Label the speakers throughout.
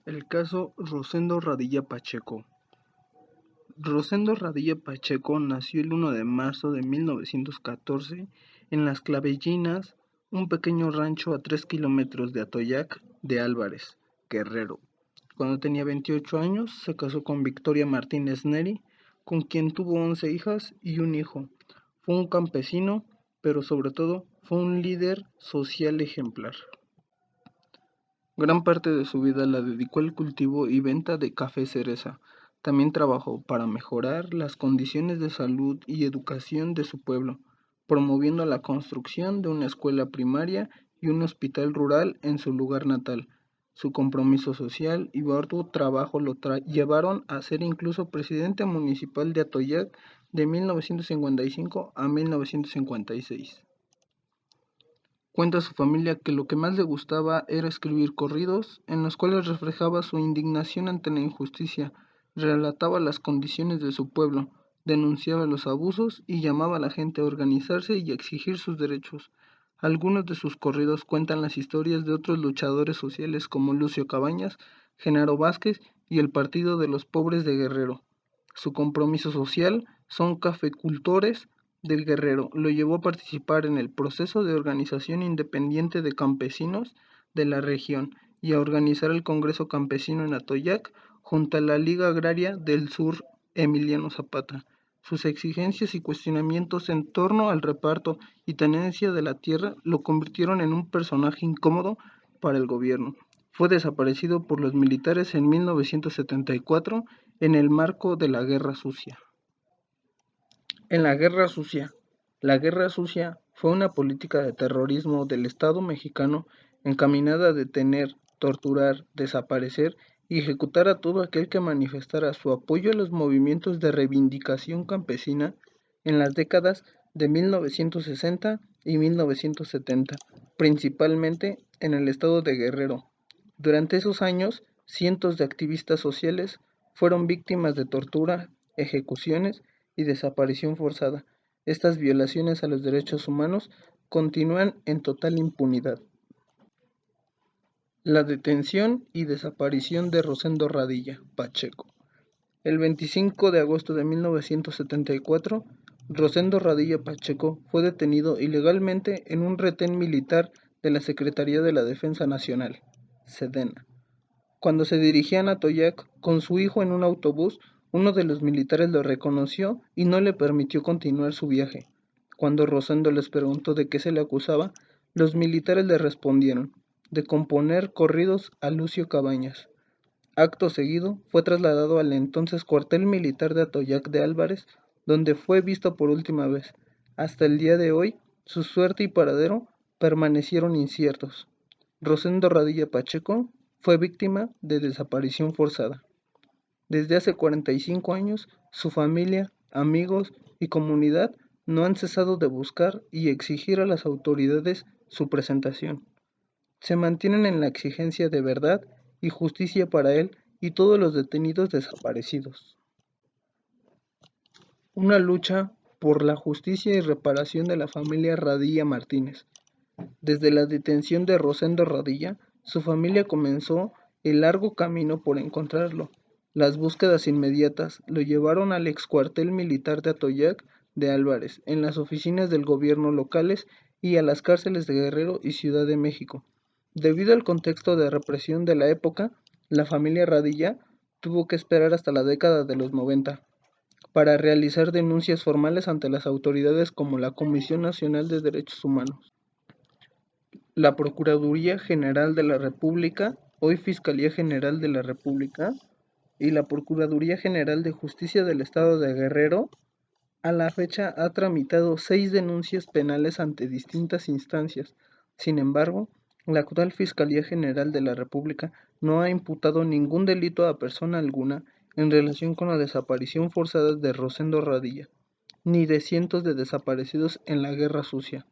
Speaker 1: El caso Rosendo Radilla Pacheco. Rosendo Radilla Pacheco nació el 1 de marzo de 1914 en Las Clavellinas, un pequeño rancho a 3 kilómetros de Atoyac de Álvarez, Guerrero. Cuando tenía 28 años, se casó con Victoria Martínez Neri, con quien tuvo 11 hijas y un hijo. Fue un campesino, pero sobre todo fue un líder social ejemplar. Gran parte de su vida la dedicó al cultivo y venta de café cereza. También trabajó para mejorar las condiciones de salud y educación de su pueblo, promoviendo la construcción de una escuela primaria y un hospital rural en su lugar natal. Su compromiso social y arduo trabajo lo llevaron a ser incluso presidente municipal de Atoyac de 1955 a 1956. Cuenta su familia que lo que más le gustaba era escribir corridos, en los cuales reflejaba su indignación ante la injusticia, relataba las condiciones de su pueblo, denunciaba los abusos y llamaba a la gente a organizarse y a exigir sus derechos. Algunos de sus corridos cuentan las historias de otros luchadores sociales como Lucio Cabañas, Genaro Vázquez y el Partido de los Pobres de Guerrero. Su compromiso social son cafecultores del Guerrero lo llevó a participar en el proceso de organización independiente de campesinos de la región y a organizar el Congreso Campesino en Atoyac junto a la Liga Agraria del Sur Emiliano Zapata. Sus exigencias y cuestionamientos en torno al reparto y tenencia de la tierra lo convirtieron en un personaje incómodo para el gobierno. Fue desaparecido por los militares en 1974 en el marco de la Guerra Sucia. En la Guerra Sucia. La Guerra Sucia fue una política de terrorismo del Estado mexicano encaminada a detener, torturar, desaparecer y ejecutar a todo aquel que manifestara su apoyo a los movimientos de reivindicación campesina en las décadas de 1960 y 1970, principalmente en el estado de Guerrero. Durante esos años, cientos de activistas sociales fueron víctimas de tortura, ejecuciones y desaparición forzada. Estas violaciones a los derechos humanos continúan en total impunidad. La detención y desaparición de Rosendo Radilla Pacheco. El 25 de agosto de 1974, Rosendo Radilla Pacheco fue detenido ilegalmente en un retén militar de la Secretaría de la Defensa Nacional, Sedena. Cuando se dirigían a Toyac con su hijo en un autobús, uno de los militares lo reconoció y no le permitió continuar su viaje. Cuando Rosendo les preguntó de qué se le acusaba, los militares le respondieron, de componer corridos a Lucio Cabañas. Acto seguido, fue trasladado al entonces cuartel militar de Atoyac de Álvarez, donde fue visto por última vez. Hasta el día de hoy, su suerte y paradero permanecieron inciertos. Rosendo Radilla Pacheco fue víctima de desaparición forzada. Desde hace 45 años, su familia, amigos y comunidad no han cesado de buscar y exigir a las autoridades su presentación. Se mantienen en la exigencia de verdad y justicia para él y todos los detenidos desaparecidos. Una lucha por la justicia y reparación de la familia Radilla Martínez. Desde la detención de Rosendo Radilla, su familia comenzó el largo camino por encontrarlo. Las búsquedas inmediatas lo llevaron al excuartel militar de Atoyac de Álvarez, en las oficinas del gobierno locales y a las cárceles de Guerrero y Ciudad de México. Debido al contexto de represión de la época, la familia Radilla tuvo que esperar hasta la década de los 90 para realizar denuncias formales ante las autoridades como la Comisión Nacional de Derechos Humanos, la Procuraduría General de la República, hoy Fiscalía General de la República, y la Procuraduría General de Justicia del Estado de Guerrero, a la fecha ha tramitado 6 denuncias penales ante distintas instancias. Sin embargo, la actual Fiscalía General de la República no ha imputado ningún delito a persona alguna en relación con la desaparición forzada de Rosendo Radilla, ni de cientos de desaparecidos en la Guerra Sucia.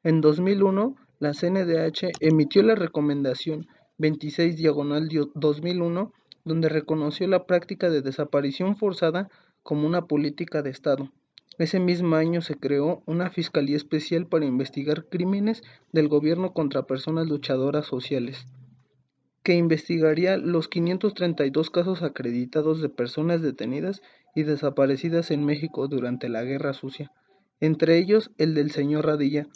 Speaker 1: En 2001, la CNDH emitió la recomendación 26/2001, donde reconoció la práctica de desaparición forzada como una política de Estado. Ese mismo año se creó una Fiscalía Especial para investigar crímenes del gobierno contra personas luchadoras sociales. que investigaría los 532 casos acreditados de personas detenidas y desaparecidas en México durante la Guerra Sucia, entre ellos el del señor Radilla.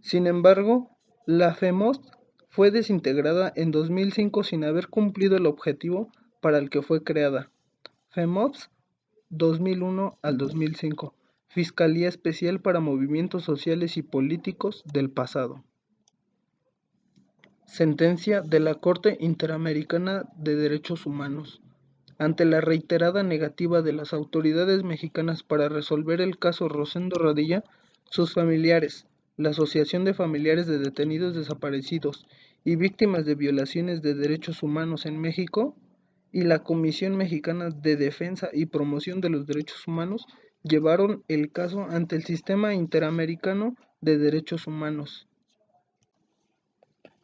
Speaker 1: Sin embargo, la FEMOST fue desintegrada en 2005 sin haber cumplido el objetivo para el que fue creada. FEMOPS 2001 al 2005, Fiscalía Especial para Movimientos Sociales y Políticos del Pasado. Sentencia de la Corte Interamericana de Derechos Humanos. Ante la reiterada negativa de las autoridades mexicanas para resolver el caso Rosendo Radilla, sus familiares, la Asociación de Familiares de Detenidos Desaparecidos y Víctimas de Violaciones de Derechos Humanos en México y la Comisión Mexicana de Defensa y Promoción de los Derechos Humanos llevaron el caso ante el Sistema Interamericano de Derechos Humanos.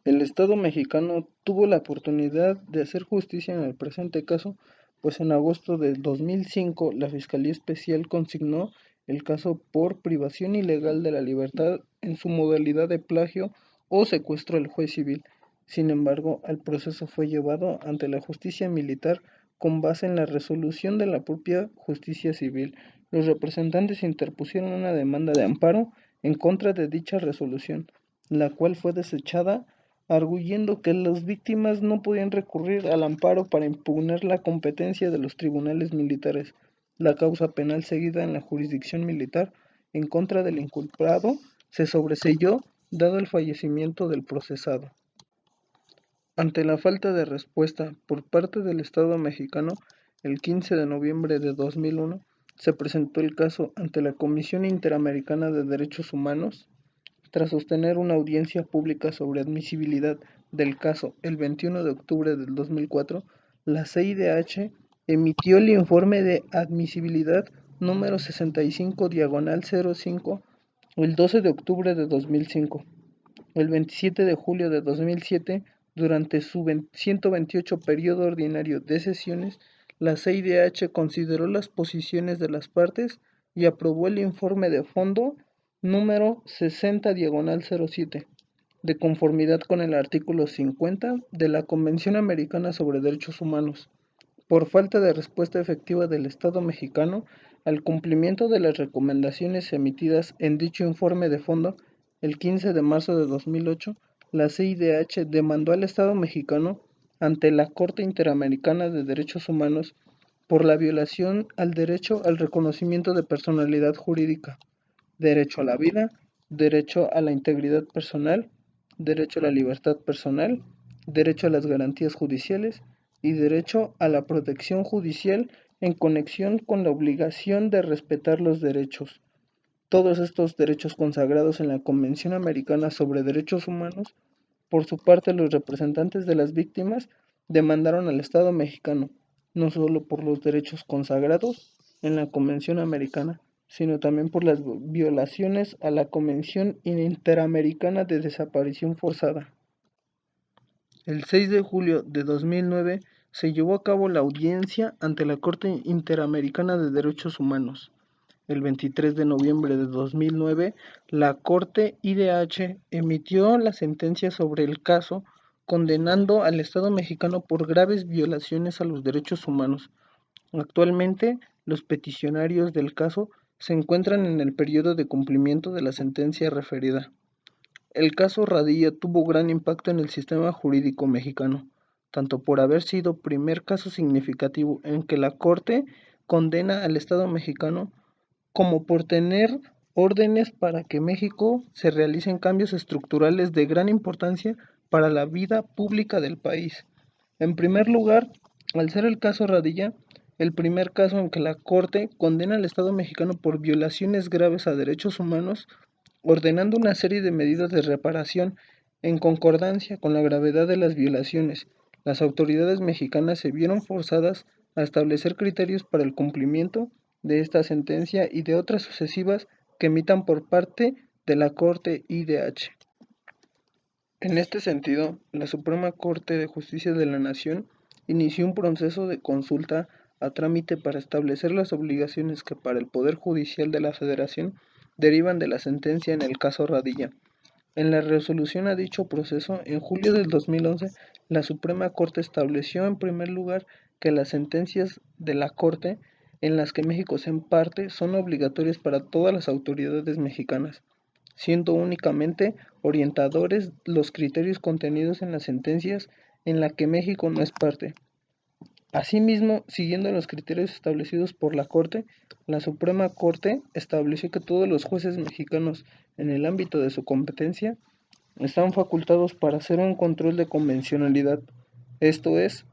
Speaker 1: El Estado mexicano tuvo la oportunidad de hacer justicia en el presente caso, pues en agosto del 2005 la Fiscalía Especial consignó el caso por privación ilegal de la libertad en su modalidad de plagio o secuestro al juez civil. Sin embargo, el proceso fue llevado ante la justicia militar con base en la resolución de la propia justicia civil. Los representantes interpusieron una demanda de amparo en contra de dicha resolución, la cual fue desechada arguyendo que las víctimas no podían recurrir al amparo para impugnar la competencia de los tribunales militares. La causa penal seguida en la jurisdicción militar en contra del inculpado se sobreseyó dado el fallecimiento del procesado. Ante la falta de respuesta por parte del Estado mexicano, el 15 de noviembre de 2001 se presentó el caso ante la Comisión Interamericana de Derechos Humanos. Tras sostener una audiencia pública sobre admisibilidad del caso el 21 de octubre del 2004, la CIDH emitió el informe de admisibilidad número 65/05 el 12 de octubre de 2005. El 27 de julio de 2007, durante su 128 periodo ordinario de sesiones, la CIDH consideró las posiciones de las partes y aprobó el informe de fondo número 60/07, de conformidad con el artículo 50 de la Convención Americana sobre Derechos Humanos. Por falta de respuesta efectiva del Estado mexicano al cumplimiento de las recomendaciones emitidas en dicho informe de fondo, el 15 de marzo de 2008, la CIDH demandó al Estado mexicano ante la Corte Interamericana de Derechos Humanos por la violación al derecho al reconocimiento de personalidad jurídica, derecho a la vida, derecho a la integridad personal, derecho a la libertad personal, derecho a las garantías judiciales y derecho a la protección judicial en conexión con la obligación de respetar los derechos. Todos estos derechos consagrados en la Convención Americana sobre Derechos Humanos. Por su parte, los representantes de las víctimas demandaron al Estado mexicano, no solo por los derechos consagrados en la Convención Americana, sino también por las violaciones a la Convención Interamericana de Desaparición Forzada. El 6 de julio de 2009 se llevó a cabo la audiencia ante la Corte Interamericana de Derechos Humanos. El 23 de noviembre de 2009, la Corte IDH emitió la sentencia sobre el caso, condenando al Estado mexicano por graves violaciones a los derechos humanos. Actualmente, los peticionarios del caso se encuentran en el periodo de cumplimiento de la sentencia referida. El caso Radilla tuvo gran impacto en el sistema jurídico mexicano, tanto por haber sido primer caso significativo en que la Corte condena al Estado mexicano, como por tener órdenes para que México se realicen cambios estructurales de gran importancia para la vida pública del país. En primer lugar, al ser el caso Radilla, el primer caso en que la Corte condena al Estado mexicano por violaciones graves a derechos humanos, ordenando una serie de medidas de reparación en concordancia con la gravedad de las violaciones, las autoridades mexicanas se vieron forzadas a establecer criterios para el cumplimiento de esta sentencia y de otras sucesivas que emitan por parte de la Corte IDH. En este sentido, la Suprema Corte de Justicia de la Nación inició un proceso de consulta a trámite para establecer las obligaciones que para el Poder Judicial de la Federación derivan de la sentencia en el caso Radilla. En la resolución a dicho proceso, en julio del 2011, la Suprema Corte estableció en primer lugar que las sentencias de la Corte en las que México se parte son obligatorias para todas las autoridades mexicanas, siendo únicamente orientadores los criterios contenidos en las sentencias en la que México no es parte. Asimismo, siguiendo los criterios establecidos por la Corte, la Suprema Corte estableció que todos los jueces mexicanos en el ámbito de su competencia están facultados para hacer un control de convencionalidad, esto es,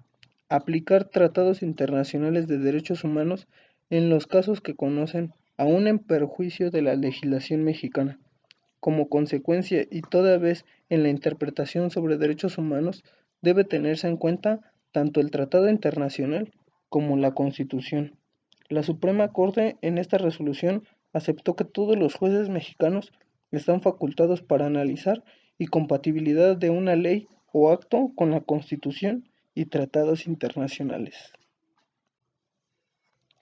Speaker 1: aplicar tratados internacionales de derechos humanos en los casos que conocen, aun en perjuicio de la legislación mexicana. Como consecuencia, y toda vez en la interpretación sobre derechos humanos, debe tenerse en cuenta tanto el Tratado Internacional como la Constitución. La Suprema Corte en esta resolución aceptó que todos los jueces mexicanos están facultados para analizar y compatibilidad de una ley o acto con la Constitución y tratados internacionales.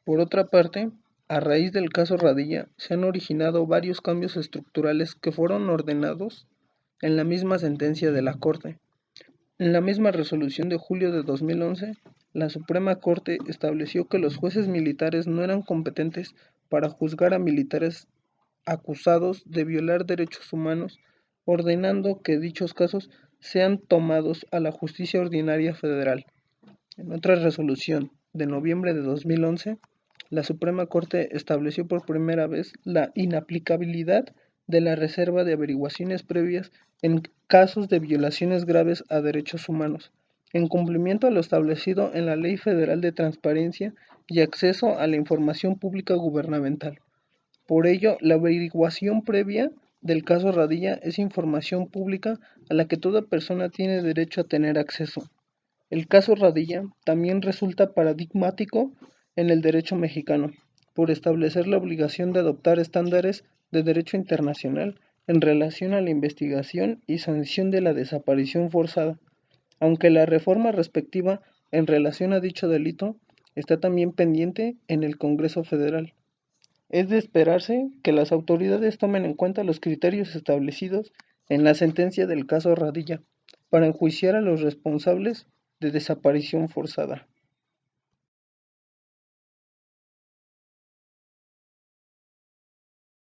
Speaker 1: Por otra parte, a raíz del caso Radilla, se han originado varios cambios estructurales que fueron ordenados en la misma sentencia de la Corte. En la misma resolución de julio de 2011, la Suprema Corte estableció que los jueces militares no eran competentes para juzgar a militares acusados de violar derechos humanos, ordenando que dichos casos sean tomados a la justicia ordinaria federal. En otra resolución de noviembre de 2011, la Suprema Corte estableció por primera vez la inaplicabilidad de la reserva de averiguaciones previas en casos de violaciones graves a derechos humanos, en cumplimiento a lo establecido en la Ley Federal de Transparencia y Acceso a la Información Pública Gubernamental. Por ello, la averiguación previa del caso Radilla es información pública a la que toda persona tiene derecho a tener acceso. El caso Radilla también resulta paradigmático en el derecho mexicano, por establecer la obligación de adoptar estándares de derecho internacional en relación a la investigación y sanción de la desaparición forzada, aunque la reforma respectiva en relación a dicho delito está también pendiente en el Congreso Federal. Es de esperarse que las autoridades tomen en cuenta los criterios establecidos en la sentencia del caso Radilla para enjuiciar a los responsables de desaparición forzada.